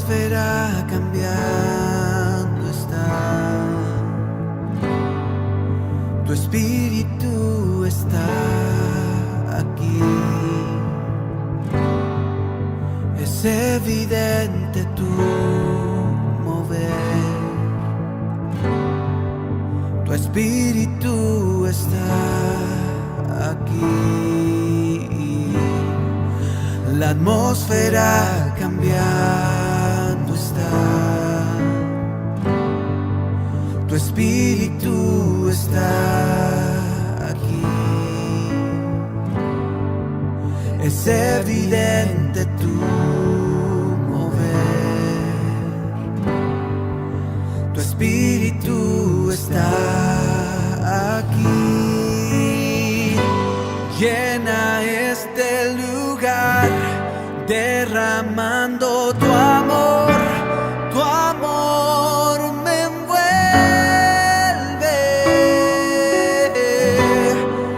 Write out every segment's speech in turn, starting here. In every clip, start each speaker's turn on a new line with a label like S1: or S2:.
S1: atmósfera cambiando está. Tu espíritu está aquí. Es evidente tu mover. Tu espíritu está aquí. La atmósfera cambiando está. Tu espíritu está aquí. Es evidente tu mover. Tu espíritu está aquí. Llena este lugar, derramando tu amor me envuelve.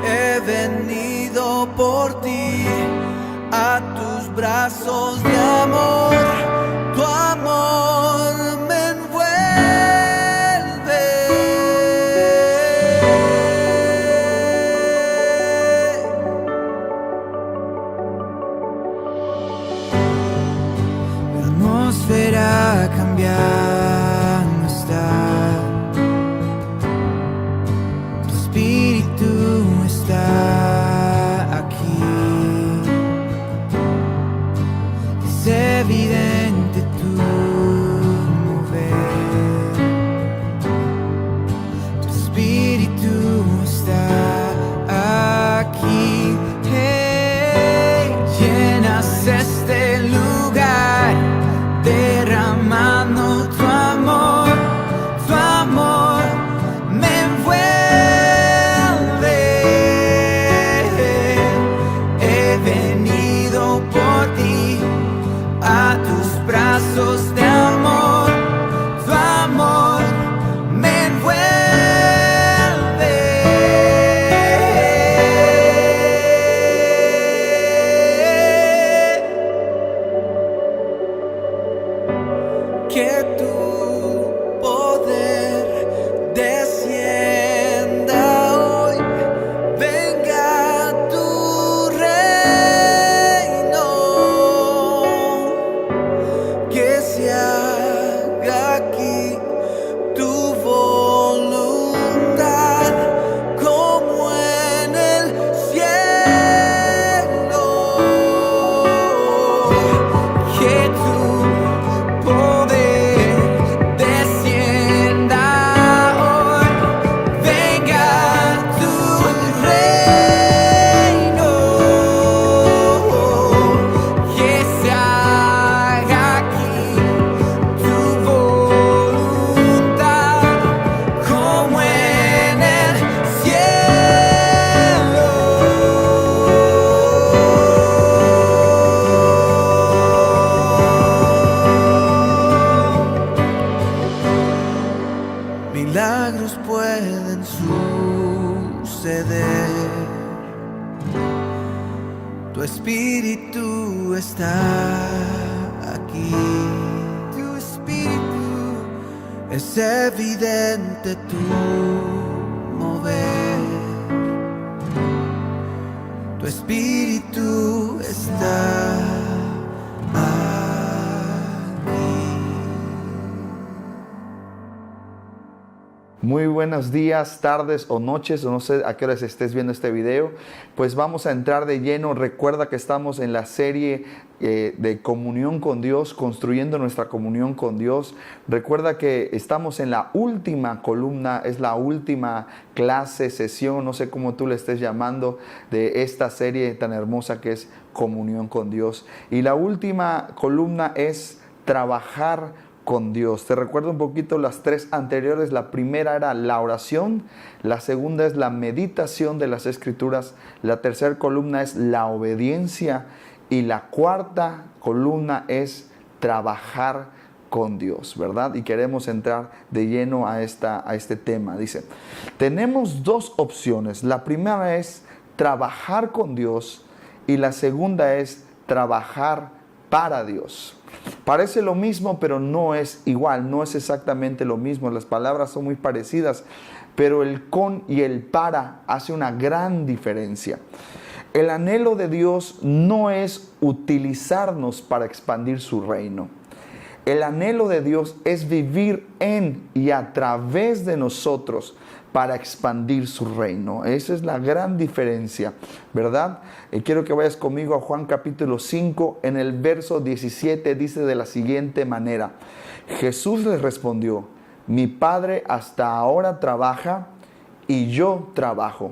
S1: He venido por ti a tus brazos de amor, tu amor me envuelve. La atmósfera cambiando está. Tu espíritu está aquí. Es evidente tu mover. Tu espíritu está aquí. Hey, llenas este lugar, derramando tu amor me envuelve. He venido por ti a tus brazos de amor, tu amor me envuelve. Que tu poder descienda hoy, venga tu reino, que se haga aquí tu voluntad como en el cielo. Que tu poder descienda hoy, venga tu reino, que se haga aquí tu voluntad como en el cielo. Milagros pueden suceder. Tu espíritu está aquí. Tu espíritu es evidente tu mover. Tu espíritu está aquí.
S2: Muy buenos días, tardes o noches, o no sé a qué horas estés viendo este video. Pues vamos a entrar de lleno. Recuerda que estamos en la serie de comunión con Dios, construyendo nuestra comunión con Dios. Recuerda que estamos en la última columna, es la última clase, sesión, no sé cómo tú le estés llamando, de esta serie tan hermosa que es comunión con Dios. Y la última columna es trabajar con Dios. Te recuerdo un poquito las tres anteriores. La primera era la oración, la segunda es la meditación de las Escrituras, la tercera columna es la obediencia y la cuarta columna es trabajar con Dios, ¿verdad? Y queremos entrar de lleno a este tema. Dice, tenemos dos opciones. La primera es trabajar con Dios y la segunda es trabajar para Dios. Parece lo mismo, pero no es igual, no es exactamente lo mismo. Las palabras son muy parecidas, pero el con y el para hace una gran diferencia. El anhelo de Dios no es utilizarnos para expandir su reino. El anhelo de Dios es vivir en y a través de nosotros para expandir su reino. Esa es la gran diferencia, ¿verdad? Quiero que vayas conmigo a Juan capítulo 5, en el verso 17 dice de la siguiente manera: Jesús les respondió: mi Padre hasta ahora trabaja y yo trabajo.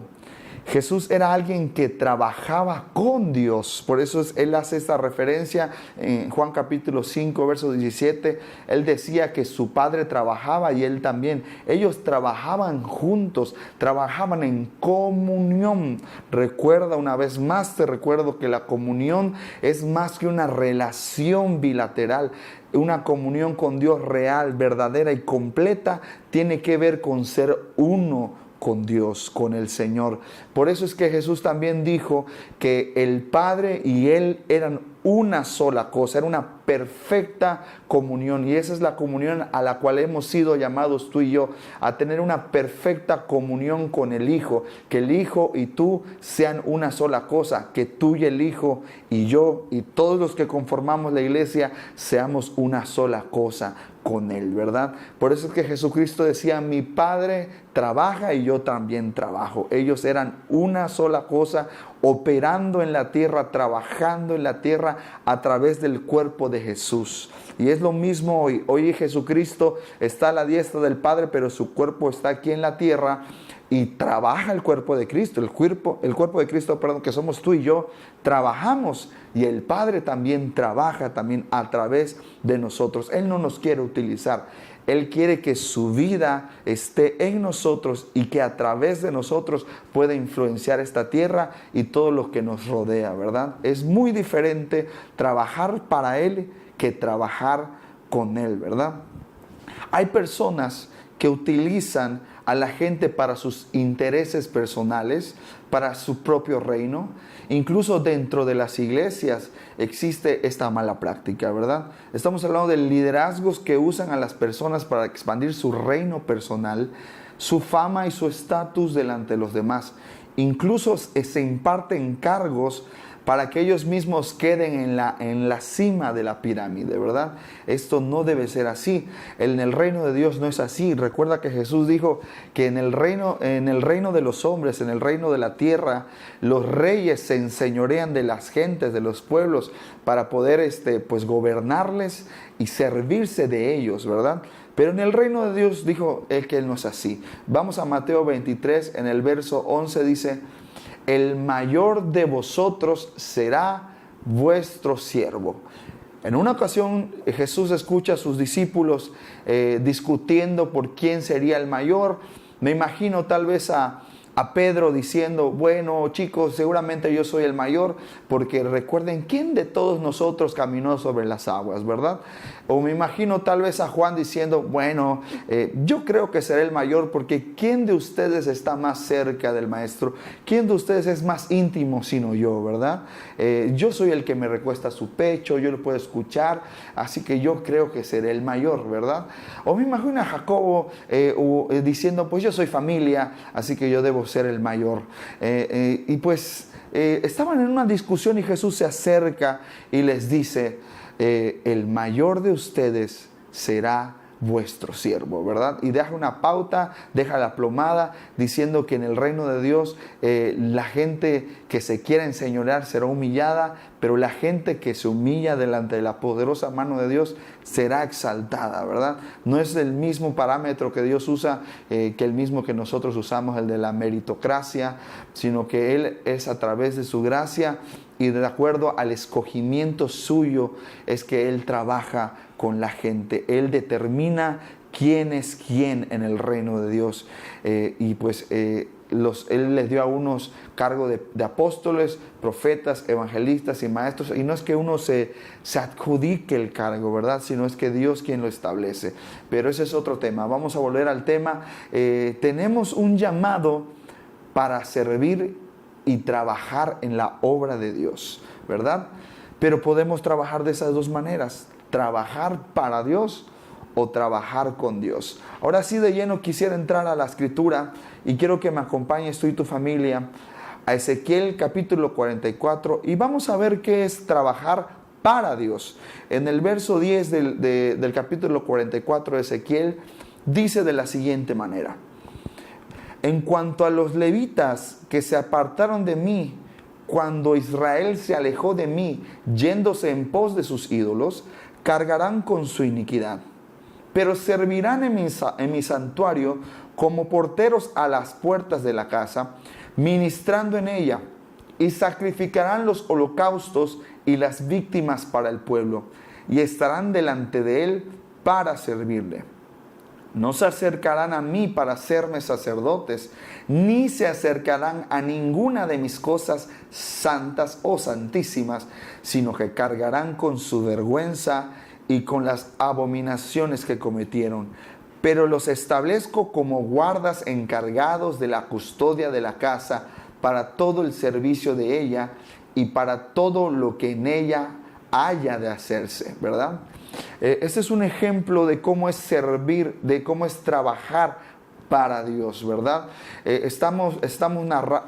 S2: Jesús era alguien que trabajaba con Dios. Por eso él hace esta referencia en Juan capítulo 5, verso 17. Él decía que su padre trabajaba y él también. Ellos trabajaban juntos, trabajaban en comunión. Recuerda, una vez más te recuerdo que la comunión es más que una relación bilateral. Una comunión con Dios real, verdadera y completa tiene que ver con ser uno con Dios, con el Señor. Por eso es que Jesús también dijo que el Padre y Él eran una sola cosa, era una perfecta comunión. Y esa es la comunión a la cual hemos sido llamados tú y yo, a tener una perfecta comunión con el Hijo. Que el Hijo y tú sean una sola cosa, que tú y el Hijo y yo y todos los que conformamos la iglesia seamos una sola cosa con Él, ¿verdad? Por eso es que Jesucristo decía: mi Padre trabaja y yo también trabajo. Ellos eran una sola cosa, operando en la tierra, trabajando en la tierra a través del cuerpo de Jesús. Y es lo mismo hoy. Hoy Jesucristo está a la diestra del Padre, pero su cuerpo está aquí en la tierra y trabaja el cuerpo de Cristo. El cuerpo de Cristo, que somos tú y yo, trabajamos, y el Padre también trabaja también a través de nosotros. Él no nos quiere utilizar. Él quiere que su vida esté en nosotros y que a través de nosotros pueda influenciar esta tierra y todo lo que nos rodea, ¿verdad? Es muy diferente trabajar para Él que trabajar con Él, ¿verdad? Hay personas que utilizan a la gente para sus intereses personales, para su propio reino. Incluso dentro de las iglesias existe esta mala práctica, ¿verdad? Estamos hablando de liderazgos que usan a las personas para expandir su reino personal, su fama y su estatus delante de los demás. Incluso se imparten cargos para que ellos mismos queden en la cima de la pirámide, ¿verdad? Esto no debe ser así. En el reino de Dios no es así. Recuerda que Jesús dijo que en el reino de los hombres, en el reino de la tierra, los reyes se enseñorean de las gentes, de los pueblos, para poder gobernarles y servirse de ellos, ¿verdad? Pero en el reino de Dios dijo él que él no es así. Vamos a Mateo 23, en el verso 11 dice: el mayor de vosotros será vuestro siervo. En una ocasión Jesús escucha a sus discípulos discutiendo por quién sería el mayor. Me imagino tal vez a Pedro diciendo: bueno, chicos, seguramente yo soy el mayor, porque recuerden, ¿quién de todos nosotros caminó sobre las aguas, verdad? O me imagino tal vez a Juan diciendo: bueno, yo creo que seré el mayor, porque ¿quién de ustedes está más cerca del maestro? ¿Quién de ustedes es más íntimo sino yo, verdad? Yo soy el que me recuesta a su pecho, yo lo puedo escuchar, así que yo creo que seré el mayor, ¿verdad? O me imagino a Jacobo diciendo: pues yo soy familia, así que yo debo ser el mayor. Estaban en una discusión y Jesús se acerca y les dice: el mayor de ustedes será vuestro siervo, ¿verdad? Y deja una pauta, deja la plomada, diciendo que en el reino de Dios la gente que se quiera enseñorear será humillada, pero la gente que se humilla delante de la poderosa mano de Dios será exaltada, ¿verdad? No es el mismo parámetro que Dios usa que el mismo que nosotros usamos, el de la meritocracia, sino que Él es a través de su gracia y de acuerdo al escogimiento suyo es que Él trabaja con la gente. Él determina quién es quién en el reino de Dios. Él les dio a unos cargo de apóstoles, profetas, evangelistas y maestros. Y no es que uno se adjudique el cargo, ¿verdad? Sino es que Dios quien lo establece. Pero ese es otro tema. Vamos a volver al tema. Tenemos un llamado para servir y trabajar en la obra de Dios, ¿verdad? Pero podemos trabajar de esas dos maneras. ¿Trabajar para Dios o trabajar con Dios? Ahora sí, de lleno quisiera entrar a la escritura y quiero que me acompañes tú y tu familia a Ezequiel capítulo 44 y vamos a ver qué es trabajar para Dios. En el verso 10 del capítulo 44 de Ezequiel dice de la siguiente manera: en cuanto a los levitas que se apartaron de mí, cuando Israel se alejó de mí, yéndose en pos de sus ídolos, cargarán con su iniquidad. Pero servirán en mi santuario como porteros a las puertas de la casa, ministrando en ella, y sacrificarán los holocaustos y las víctimas para el pueblo, y estarán delante de él para servirle. No se acercarán a mí para hacerme sacerdotes, ni se acercarán a ninguna de mis cosas santas o santísimas, sino que cargarán con su vergüenza y con las abominaciones que cometieron. Pero los establezco como guardas encargados de la custodia de la casa para todo el servicio de ella y para todo lo que en ella haya de hacerse, ¿verdad? Este es un ejemplo de cómo es servir, de cómo es trabajar para Dios, ¿verdad? Estamos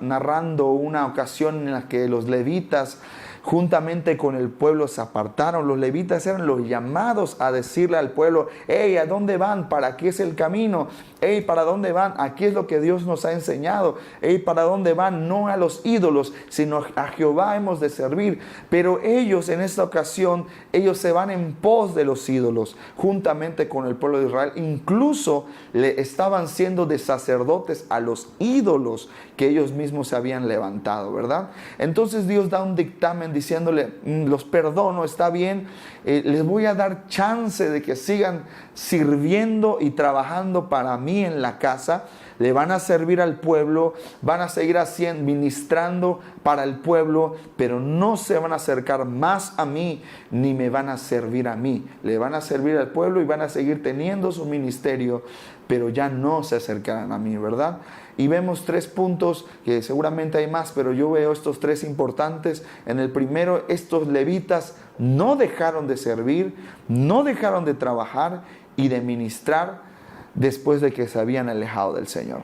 S2: narrando una ocasión en la que los levitas juntamente con el pueblo se apartaron. Los levitas eran los llamados a decirle al pueblo: hey, ¿a dónde van? ¿Para qué es el camino? Hey, ¿para dónde van? Aquí es lo que Dios nos ha enseñado. Hey, ¿para dónde van? No a los ídolos, sino a Jehová hemos de servir. Pero ellos en esta ocasión, ellos se van en pos de los ídolos, juntamente con el pueblo de Israel. Incluso le estaban siendo de sacerdotes a los ídolos que ellos mismos se habían levantado, ¿verdad? Entonces Dios da un dictamen diciéndole: los perdono, está bien, les voy a dar chance de que sigan sirviendo y trabajando para mí en la casa. Le van a servir al pueblo, van a seguir ministrando para el pueblo, pero no se van a acercar más a mí, ni me van a servir a mí. Le van a servir al pueblo y van a seguir teniendo su ministerio, pero ya no se acercarán a mí, ¿verdad? Y vemos 3 puntos, que seguramente hay más, pero yo veo estos 3 importantes. En el primero, estos levitas no dejaron de servir, no dejaron de trabajar y de ministrar después de que se habían alejado del Señor.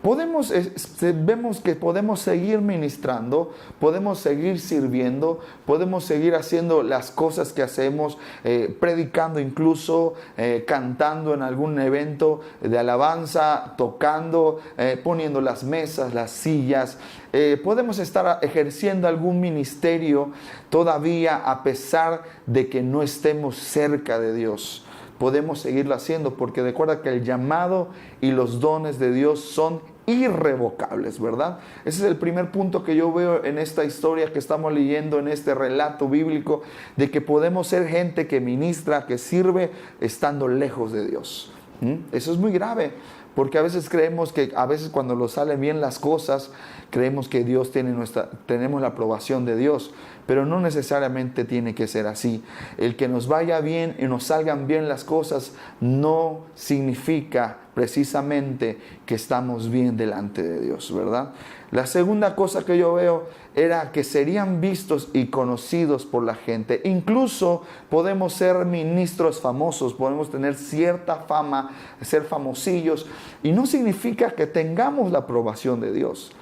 S2: Vemos que podemos seguir ministrando, podemos seguir sirviendo, podemos seguir haciendo las cosas que hacemos, predicando incluso, cantando en algún evento de alabanza, tocando, poniendo las mesas, las sillas. Podemos estar ejerciendo algún ministerio todavía a pesar de que no estemos cerca de Dios. Podemos seguirlo haciendo porque recuerda que el llamado y los dones de Dios son irrevocables, ¿verdad? Ese es el primer punto que yo veo en esta historia que estamos leyendo, en este relato bíblico, de que podemos ser gente que ministra, que sirve, estando lejos de Dios. Eso es muy grave, porque a veces creemos que, a veces cuando nos salen bien las cosas, creemos que Dios tenemos la aprobación de Dios, pero no necesariamente tiene que ser así. El que nos vaya bien y nos salgan bien las cosas no significa precisamente que estamos bien delante de Dios, ¿verdad? La segunda cosa que yo veo era que serían vistos y conocidos por la gente. Incluso podemos ser ministros famosos, podemos tener cierta fama, ser famosillos, y no significa que tengamos la aprobación de Dios.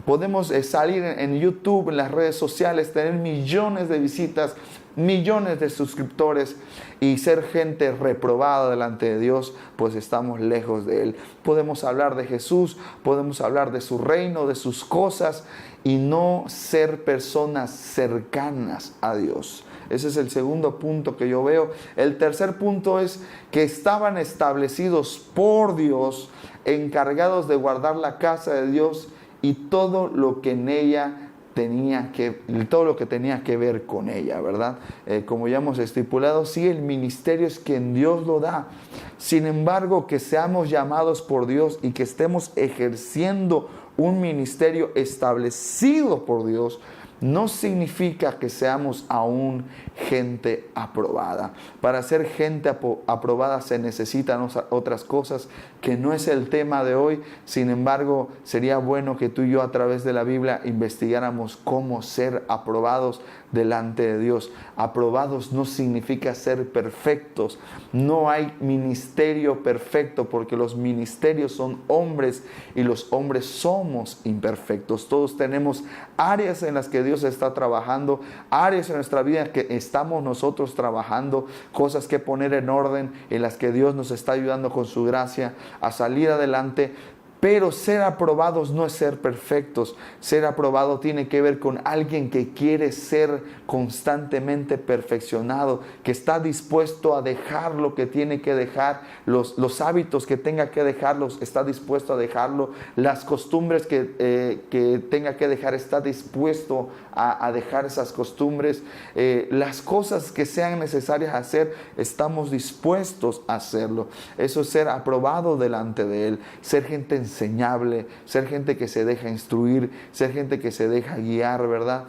S2: Podemos salir en YouTube, en las redes sociales, tener millones de visitas, millones de suscriptores y ser gente reprobada delante de Dios, pues estamos lejos de Él. Podemos hablar de Jesús, podemos hablar de su reino, de sus cosas y no ser personas cercanas a Dios. Ese es el segundo punto que yo veo. El tercer punto es que estaban establecidos por Dios, encargados de guardar la casa de Dios y todo lo que en ella tenía que ver con ella, ¿verdad? Como ya hemos estipulado, sí, el ministerio es quien Dios lo da. Sin embargo, que seamos llamados por Dios y que estemos ejerciendo un ministerio establecido por Dios, no significa que seamos aún gente aprobada. Para ser gente aprobada se necesitan otras cosas que no es el tema de hoy. Sin embargo, sería bueno que tú y yo a través de la Biblia investigáramos cómo ser aprobados delante de Dios. Aprobados no significa ser perfectos. No hay ministerio perfecto, porque los ministerios son hombres y los hombres somos imperfectos. Todos tenemos áreas en las que Dios está trabajando, áreas en nuestra vida que estamos nosotros trabajando, cosas que poner en orden, en las que Dios nos está ayudando con su gracia a salir adelante. Pero ser aprobados no es ser perfectos. Ser aprobado tiene que ver con alguien que quiere ser constantemente perfeccionado, que está dispuesto a dejar lo que tiene que dejar, los hábitos que tenga que dejarlos, está dispuesto a dejarlo, las costumbres que tenga que dejar, está dispuesto a dejar esas costumbres, las cosas que sean necesarias hacer, estamos dispuestos a hacerlo. Eso es ser aprobado delante de Él, ser gente enseñable, ser gente que se deja instruir, ser gente que se deja guiar, ¿verdad?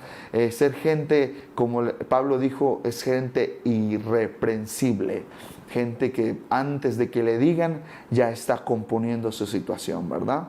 S2: Ser gente, como Pablo dijo, es gente irreprensible, gente que antes de que le digan ya está componiendo su situación, ¿verdad?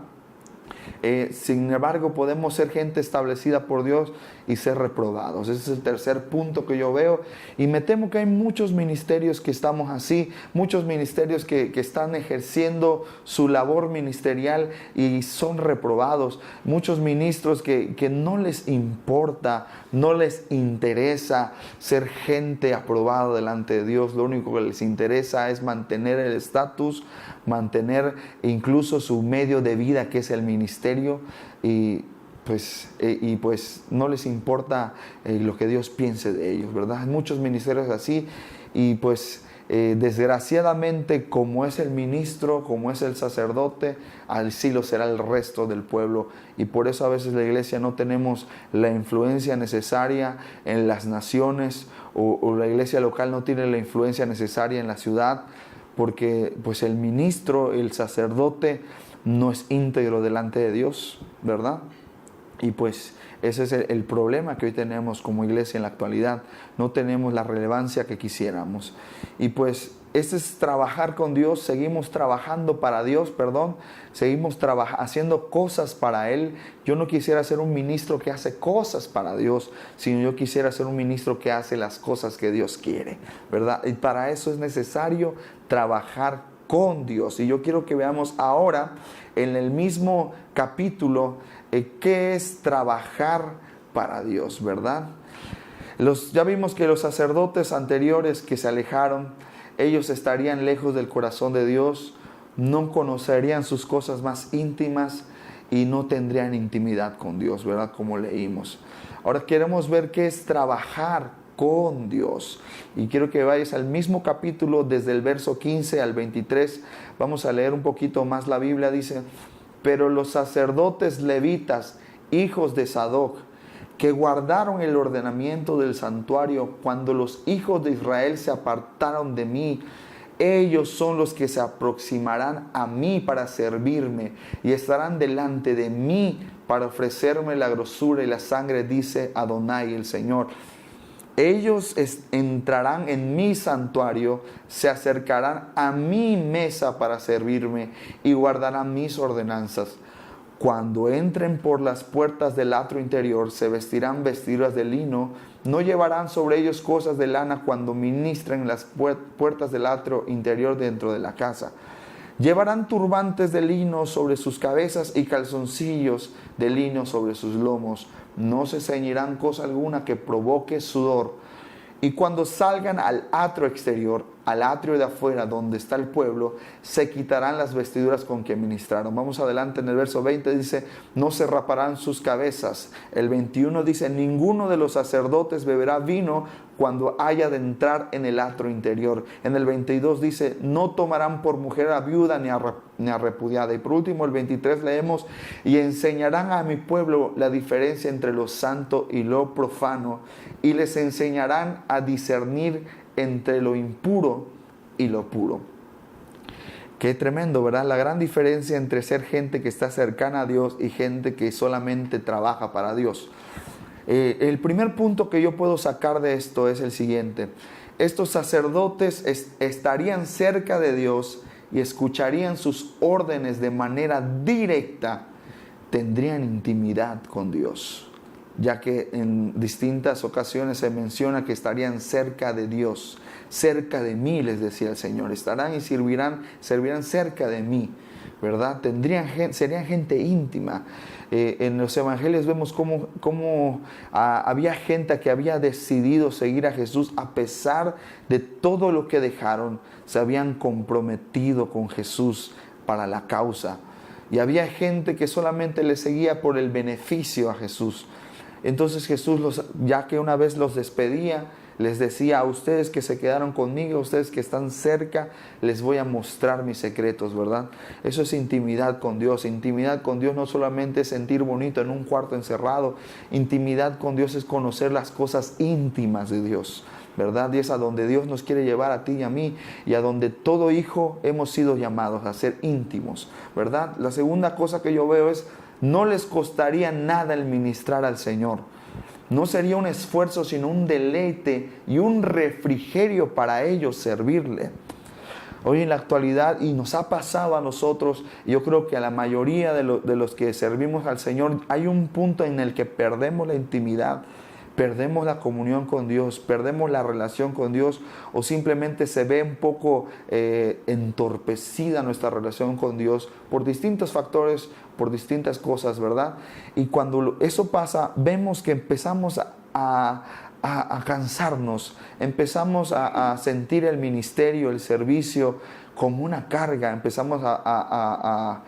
S2: Sin embargo, podemos ser gente establecida por Dios y ser reprobados. Ese es el tercer punto que yo veo, y me temo que hay muchos ministerios que estamos así, muchos ministerios que están ejerciendo su labor ministerial y son reprobados, muchos ministros que no les importa, no les interesa ser gente aprobada delante de Dios. Lo único que les interesa es mantener el estatus, mantener incluso su medio de vida, que es el ministerio, y pues no les importa lo que Dios piense de ellos, ¿verdad? Hay muchos ministerios así, y pues desgraciadamente, como es el ministro, como es el sacerdote, así lo será el resto del pueblo. Y por eso a veces la iglesia no tenemos la influencia necesaria en las naciones, o la iglesia local no tiene la influencia necesaria en la ciudad, porque pues el ministro, el sacerdote, no es íntegro delante de Dios, ¿verdad? Y pues ese es el problema que hoy tenemos como iglesia en la actualidad. No tenemos la relevancia que quisiéramos. Y pues ese es trabajar con Dios. Seguimos trabajando para Dios, seguimos haciendo cosas para Él. Yo no quisiera ser un ministro que hace cosas para Dios, sino yo quisiera ser un ministro que hace las cosas que Dios quiere, ¿verdad? Y para eso es necesario trabajar con Dios. Y yo quiero que veamos ahora en el mismo capítulo qué es trabajar para Dios, ¿verdad? Ya vimos que los sacerdotes anteriores que se alejaron, ellos estarían lejos del corazón de Dios, no conocerían sus cosas más íntimas y no tendrían intimidad con Dios, ¿verdad? Como leímos. Ahora queremos ver qué es trabajar con Dios. Y quiero que vayas al mismo capítulo, desde el verso 15 al 23. Vamos a leer un poquito más la Biblia. Dice: pero los sacerdotes levitas, hijos de Sadoc, que guardaron el ordenamiento del santuario cuando los hijos de Israel se apartaron de mí, ellos son los que se aproximarán a mí para servirme y estarán delante de mí para ofrecerme la grosura y la sangre, dice Adonai el Señor. Ellos entrarán en mi santuario, se acercarán a mi mesa para servirme y guardarán mis ordenanzas. Cuando entren por las puertas del atrio interior, se vestirán vestiduras de lino, no llevarán sobre ellos cosas de lana cuando ministren en las puertas del atrio interior dentro de la casa. Llevarán turbantes de lino sobre sus cabezas y calzoncillos de lino sobre sus lomos. No se ceñirán cosa alguna que provoque sudor. Y cuando salgan al atrio exterior, al atrio de afuera donde está el pueblo, se quitarán las vestiduras con que ministraron. Vamos adelante, en el verso 20 dice: no se raparán sus cabezas. El 21 dice: ninguno de los sacerdotes beberá vino cuando haya de entrar en el atrio interior. En el 22 dice: no tomarán por mujer a viuda ni a repudiada. Y por último, el 23 leemos: y enseñarán a mi pueblo la diferencia entre lo santo y lo profano, y les enseñarán a discernir entre lo impuro y lo puro. Qué tremendo, ¿verdad? La gran diferencia entre ser gente que está cercana a Dios y gente que solamente trabaja para Dios. El primer punto que yo puedo sacar de esto es el siguiente. Estos sacerdotes estarían cerca de Dios y escucharían sus órdenes de manera directa. Tendrían intimidad con Dios, ya que en distintas ocasiones se menciona que estarían cerca de Dios. Cerca de mí, les decía el Señor, estarán y servirán cerca de mí, ¿verdad? Serían gente íntima. En los evangelios vemos cómo había gente que había decidido seguir a Jesús a pesar de todo lo que dejaron. Se habían comprometido con Jesús para la causa. Y había gente que solamente le seguía por el beneficio a Jesús. Entonces Jesús, ya que una vez los despedía, les decía: a ustedes que se quedaron conmigo, a ustedes que están cerca, les voy a mostrar mis secretos, ¿verdad? Eso es intimidad con Dios. Intimidad con Dios no solamente es sentir bonito en un cuarto encerrado. Intimidad con Dios es conocer las cosas íntimas de Dios, ¿verdad? Y es a donde Dios nos quiere llevar a ti y a mí, y a donde todo hijo hemos sido llamados a ser íntimos, ¿verdad? La segunda cosa que yo veo es: no les costaría nada el ministrar al Señor. No sería un esfuerzo, sino un deleite y un refrigerio para ellos servirle. Hoy en la actualidad, y nos ha pasado a nosotros, yo creo que a la mayoría de los que servimos al Señor, hay un punto en el que perdemos la intimidad, perdemos la comunión con Dios, perdemos la relación con Dios, o simplemente se ve un poco entorpecida nuestra relación con Dios por distintos factores, por distintas cosas, ¿verdad? Y cuando eso pasa, vemos que empezamos a cansarnos, empezamos a sentir el ministerio, el servicio como una carga. Empezamos a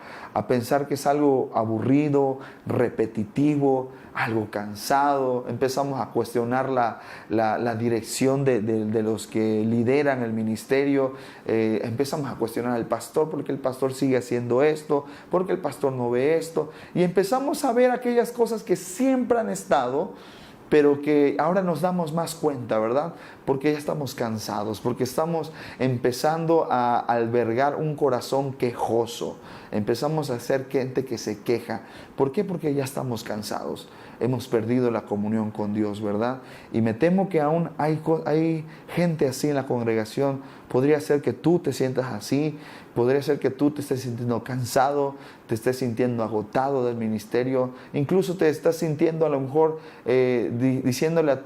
S2: pensar que es algo aburrido, repetitivo, algo cansado. Empezamos a cuestionar la dirección de los que lideran el ministerio. Empezamos a cuestionar al pastor, porque el pastor sigue haciendo esto, porque el pastor no ve esto, y empezamos a ver aquellas cosas que siempre han estado, pero que ahora nos damos más cuenta, ¿verdad? Porque ya estamos cansados, porque estamos empezando a albergar un corazón quejoso. Empezamos a ser gente que se queja. ¿Por qué? Porque ya estamos cansados. Hemos perdido la comunión con Dios, ¿verdad? Y me temo que aún hay gente así en la congregación. Podría ser que tú te sientas así. Podría ser que tú te estés sintiendo cansado, te estés sintiendo agotado del ministerio. Incluso te estás sintiendo a lo mejor diciéndole a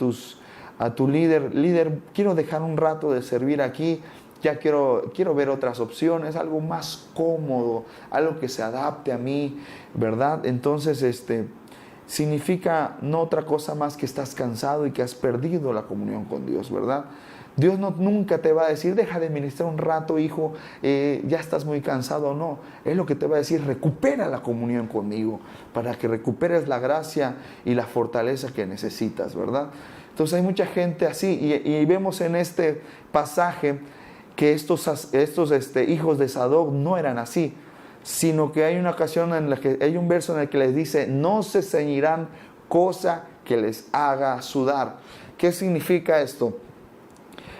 S2: tu líder, quiero dejar un rato de servir aquí. Ya quiero ver otras opciones, algo más cómodo, algo que se adapte a mí, ¿verdad? Entonces, significa no otra cosa más que estás cansado y que has perdido la comunión con Dios, ¿verdad? Dios nunca te va a decir: deja de ministrar un rato, hijo, ya estás muy cansado. No, es lo que te va a decir: recupera la comunión conmigo, para que recuperes la gracia y la fortaleza que necesitas, ¿verdad? Entonces hay mucha gente así, y vemos en este pasaje que estos hijos de Sadoc no eran así, sino que hay una ocasión en la que hay un verso en el que les dice: no se ceñirán cosa que les haga sudar. ¿Qué significa esto?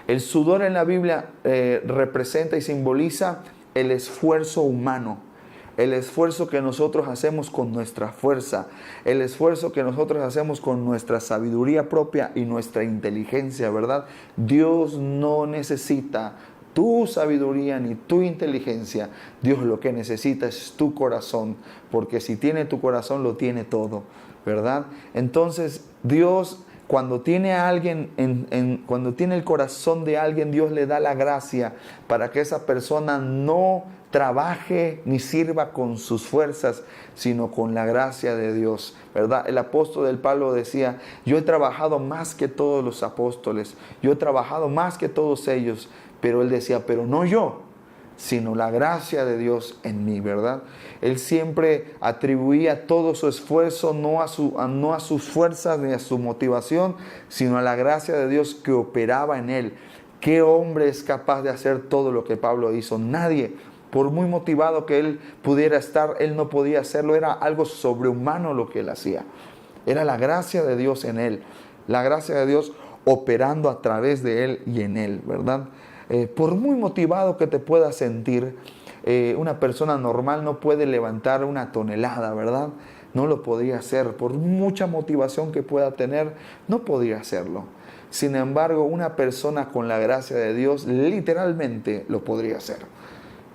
S2: El sudor en la Biblia representa y simboliza el esfuerzo humano, el esfuerzo que nosotros hacemos con nuestra fuerza, el esfuerzo que nosotros hacemos con nuestra sabiduría propia y nuestra inteligencia, ¿verdad? Dios no necesita tu sabiduría ni tu inteligencia. Dios lo que necesita es tu corazón, porque si tiene tu corazón, lo tiene todo, ¿verdad? Entonces Dios, cuando tiene a alguien, cuando tiene el corazón de alguien, Dios le da la gracia para que esa persona no trabaje ni sirva con sus fuerzas, sino con la gracia de Dios, ¿verdad? El apóstol del Pablo decía: yo he trabajado más que todos los apóstoles, yo he trabajado más que todos ellos, pero él decía: pero no yo, sino la gracia de Dios en mí, ¿verdad? Él siempre atribuía todo su esfuerzo no a sus fuerzas ni a su motivación, sino a la gracia de Dios que operaba en él. ¿Qué hombre es capaz de hacer todo lo que Pablo hizo? Nadie. Por muy motivado que él pudiera estar, él no podía hacerlo. Era algo sobrehumano lo que él hacía. Era la gracia de Dios en él. La gracia de Dios operando a través de él y en él, ¿verdad? Por muy motivado que te puedas sentir, una persona normal no puede levantar una tonelada, ¿verdad? no lo podría hacer. Por mucha motivación que pueda tener, no podría hacerlo. Sin embargo, una persona con la gracia de Dios literalmente lo podría hacer.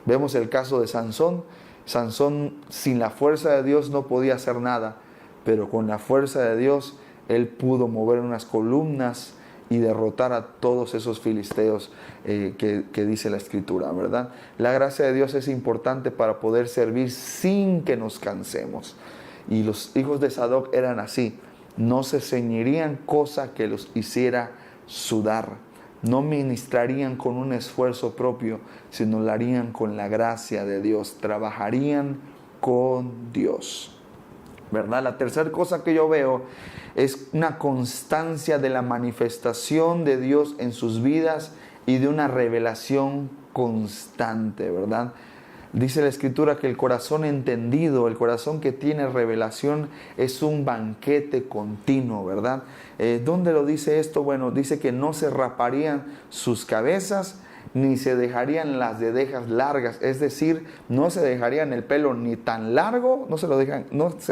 S2: Vemos el caso de Sansón. Sansón sin la fuerza de Dios no podía hacer nada, pero con la fuerza de Dios él pudo mover unas columnas y derrotar a todos esos filisteos que dice la Escritura, ¿verdad? La gracia de Dios es importante para poder servir sin que nos cansemos. Y los hijos de Sadoc eran así, no se ceñirían cosa que los hiciera sudar, no ministrarían con un esfuerzo propio, sino lo harían con la gracia de Dios, trabajarían con Dios, ¿verdad? La tercera cosa que yo veo es una constancia de la manifestación de Dios en sus vidas y de una revelación constante, ¿verdad? Dice la Escritura que el corazón entendido, el corazón que tiene revelación, es un banquete continuo, ¿verdad? ¿Dónde lo dice esto? Bueno, dice que no se raparían sus cabezas, ni se dejarían las dejas largas, es decir, no se dejarían el pelo ni tan largo, no se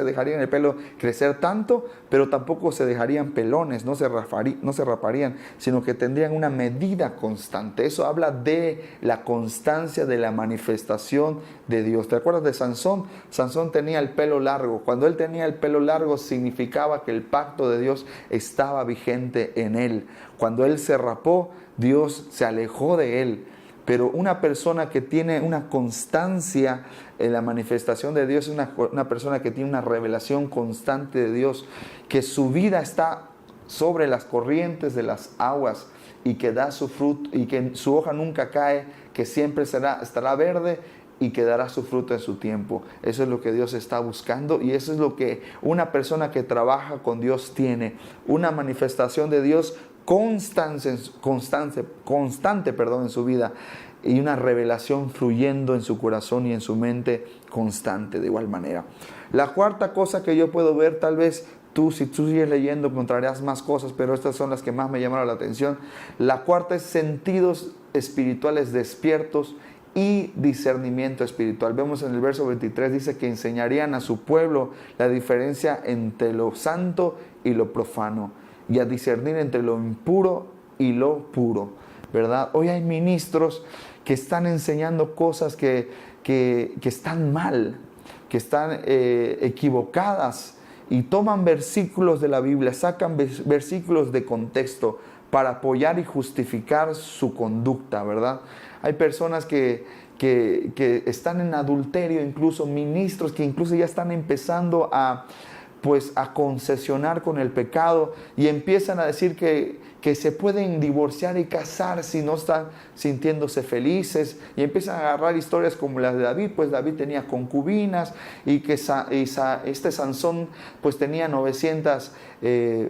S2: dejarían el pelo crecer tanto, pero tampoco se dejarían pelones, no se raparían, sino que tendrían una medida constante. Eso habla de la constancia de la manifestación de Dios. ¿Te acuerdas de Sansón? Sansón tenía el pelo largo. Cuando él tenía el pelo largo significaba que el pacto de Dios estaba vigente en él. Cuando él se rapó, Dios se alejó de él. Pero una persona que tiene una constancia en la manifestación de Dios es una persona que tiene una revelación constante de Dios, que su vida está sobre las corrientes de las aguas y que da su fruto y que su hoja nunca cae, que siempre estará verde y que dará su fruto en su tiempo. Eso es lo que Dios está buscando y eso es lo que una persona que trabaja con Dios tiene, una manifestación de Dios constante en su vida y una revelación fluyendo en su corazón y en su mente constante de igual manera. La cuarta cosa que yo puedo ver, tal vez si tú sigues leyendo encontrarás más cosas, pero estas son las que más me llamaron la atención. La cuarta es sentidos espirituales despiertos y discernimiento espiritual. Vemos en el verso 23, dice que enseñarían a su pueblo la diferencia entre lo santo y lo profano, y a discernir entre lo impuro y lo puro, ¿verdad? Hoy hay ministros que están enseñando cosas que están mal, que están equivocadas, y toman versículos de la Biblia, sacan versículos de contexto para apoyar y justificar su conducta, ¿verdad? Hay personas que están en adulterio, incluso ministros que incluso ya están empezando a concesionar con el pecado y empiezan a decir que se pueden divorciar y casar si no están sintiéndose felices, y empiezan a agarrar historias como las de David. Pues David tenía concubinas y que este Sansón pues tenía 900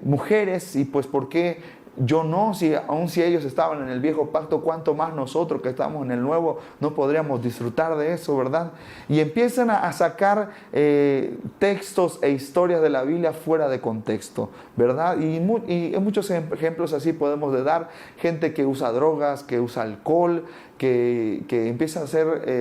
S2: mujeres, y pues ¿por qué yo no? Aun si ellos estaban en el viejo pacto, ¿cuánto más nosotros que estamos en el nuevo no podríamos disfrutar de eso, verdad? Y empiezan a sacar textos e historias de la Biblia fuera de contexto, ¿verdad? Y muchos ejemplos así podemos dar. Gente que usa drogas, que usa alcohol, que empieza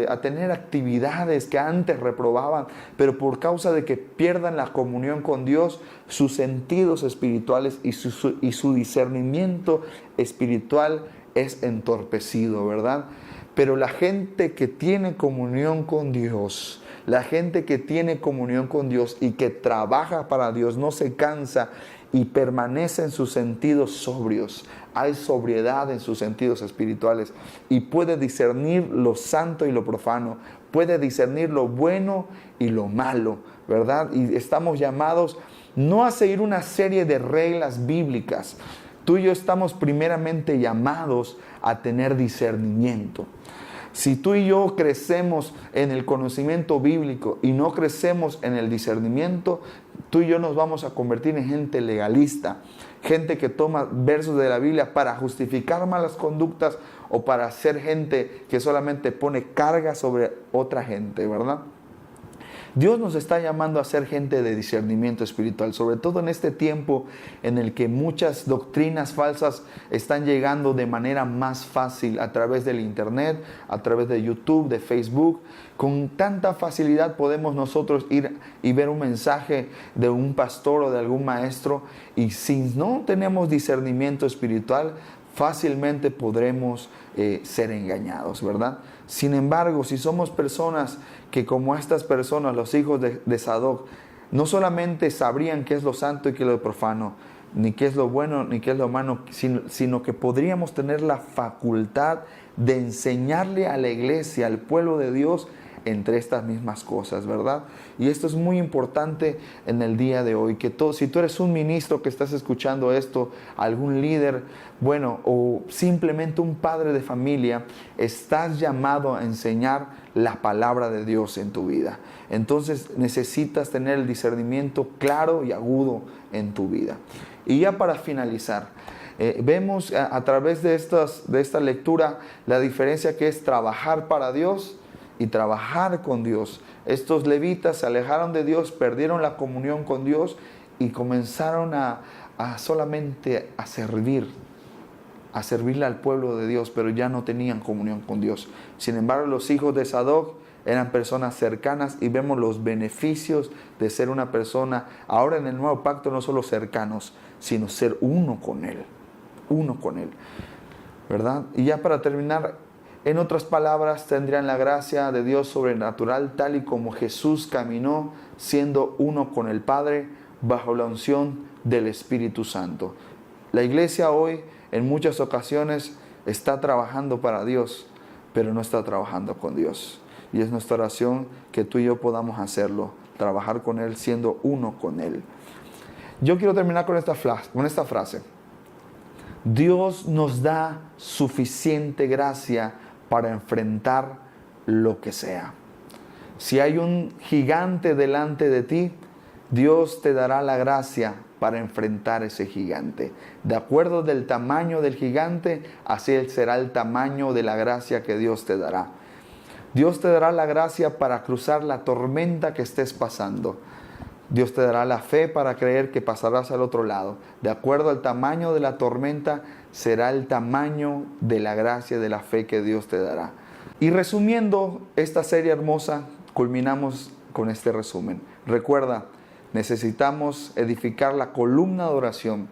S2: a tener actividades que antes reprobaban, pero por causa de que pierdan la comunión con Dios, sus sentidos espirituales y su discernimiento espiritual es entorpecido, ¿verdad? Pero la gente que tiene comunión con Dios, la gente que tiene comunión con Dios y que trabaja para Dios, no se cansa y permanece en sus sentidos sobrios. Hay sobriedad en sus sentidos espirituales y puede discernir lo santo y lo profano, puede discernir lo bueno y lo malo, ¿verdad? Y estamos llamados no a seguir una serie de reglas bíblicas. Tú y yo estamos primeramente llamados a tener discernimiento. Si tú y yo crecemos en el conocimiento bíblico y no crecemos en el discernimiento, tú y yo nos vamos a convertir en gente legalista, gente que toma versos de la Biblia para justificar malas conductas o para ser gente que solamente pone carga sobre otra gente, ¿verdad? Dios nos está llamando a ser gente de discernimiento espiritual, sobre todo en este tiempo en el que muchas doctrinas falsas están llegando de manera más fácil a través del internet, a través de YouTube, de Facebook. Con tanta facilidad podemos nosotros ir y ver un mensaje de un pastor o de algún maestro, y si no tenemos discernimiento espiritual, fácilmente podremos ser engañados, ¿verdad? Sin embargo, si somos personas que, como estas personas, los hijos de Sadoc, no solamente sabrían qué es lo santo y qué es lo profano, ni qué es lo bueno ni qué es lo malo, sino que podríamos tener la facultad de enseñarle a la iglesia, al pueblo de Dios, entre estas mismas cosas, ¿verdad? Y esto es muy importante en el día de hoy, que si tú eres un ministro que estás escuchando esto, algún líder, bueno, o simplemente un padre de familia, estás llamado a enseñar la palabra de Dios en tu vida. Entonces necesitas tener el discernimiento claro y agudo en tu vida. Y ya para finalizar, vemos a través de esta lectura la diferencia que es trabajar para Dios y trabajar con Dios. Estos levitas se alejaron de Dios, perdieron la comunión con Dios y comenzaron a solamente a servirle al pueblo de Dios, pero ya no tenían comunión con Dios. Sin embargo, los hijos de Sadoc eran personas cercanas, y vemos los beneficios de ser una persona, ahora en el nuevo pacto, no solo cercanos, sino ser uno con Él, ¿verdad? Y ya para terminar, en otras palabras, tendrían la gracia de Dios sobrenatural, tal y como Jesús caminó siendo uno con el Padre bajo la unción del Espíritu Santo. La iglesia hoy en muchas ocasiones está trabajando para Dios, pero no está trabajando con Dios. Y es nuestra oración que tú y yo podamos hacerlo, trabajar con Él siendo uno con Él. Yo quiero terminar con esta frase. Dios nos da suficiente gracia para enfrentar lo que sea. Si hay un gigante delante de ti, Dios te dará la gracia para enfrentar ese gigante. De acuerdo del tamaño del gigante, así será el tamaño de la gracia que Dios te dará. Dios te dará la gracia para cruzar la tormenta que estés pasando. Dios te dará la fe para creer que pasarás al otro lado. De acuerdo al tamaño de la tormenta, será el tamaño de la gracia, de la fe que Dios te dará. Y resumiendo esta serie hermosa, culminamos con este resumen. Recuerda, necesitamos edificar la columna de oración,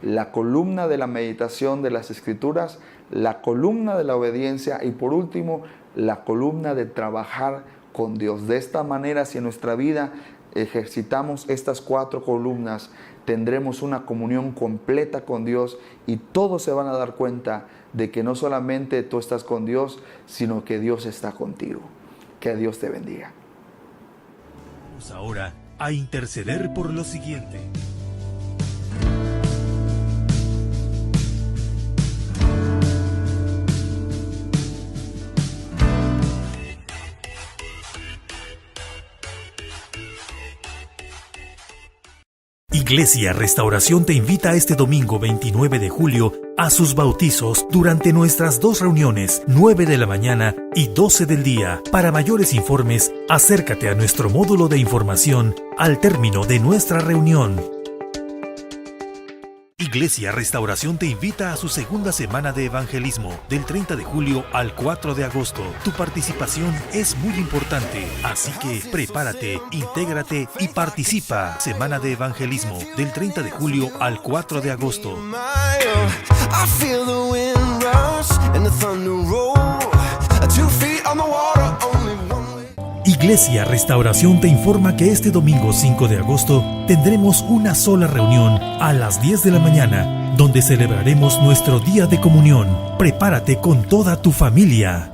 S2: la columna de la meditación de las Escrituras, la columna de la obediencia y, por último, la columna de trabajar con Dios. De esta manera, si en nuestra vida ejercitamos estas 4 columnas, tendremos una comunión completa con Dios, y todos se van a dar cuenta de que no solamente tú estás con Dios, sino que Dios está contigo. Que Dios te bendiga.
S3: Vamos ahora a interceder por lo siguiente. Iglesia Restauración te invita este domingo 29 de julio a sus bautizos durante nuestras 2 reuniones, 9 de la mañana y 12 del día. Para mayores informes, acércate a nuestro módulo de información al término de nuestra reunión. Iglesia Restauración te invita a su segunda semana de evangelismo, del 30 de julio al 4 de agosto. Tu participación es muy importante, así que prepárate, intégrate y participa. Semana de evangelismo, del 30 de julio al 4 de agosto. Iglesia Restauración te informa que este domingo 5 de agosto tendremos una sola reunión a las 10 de la mañana, donde celebraremos nuestro día de comunión. Prepárate con toda tu familia.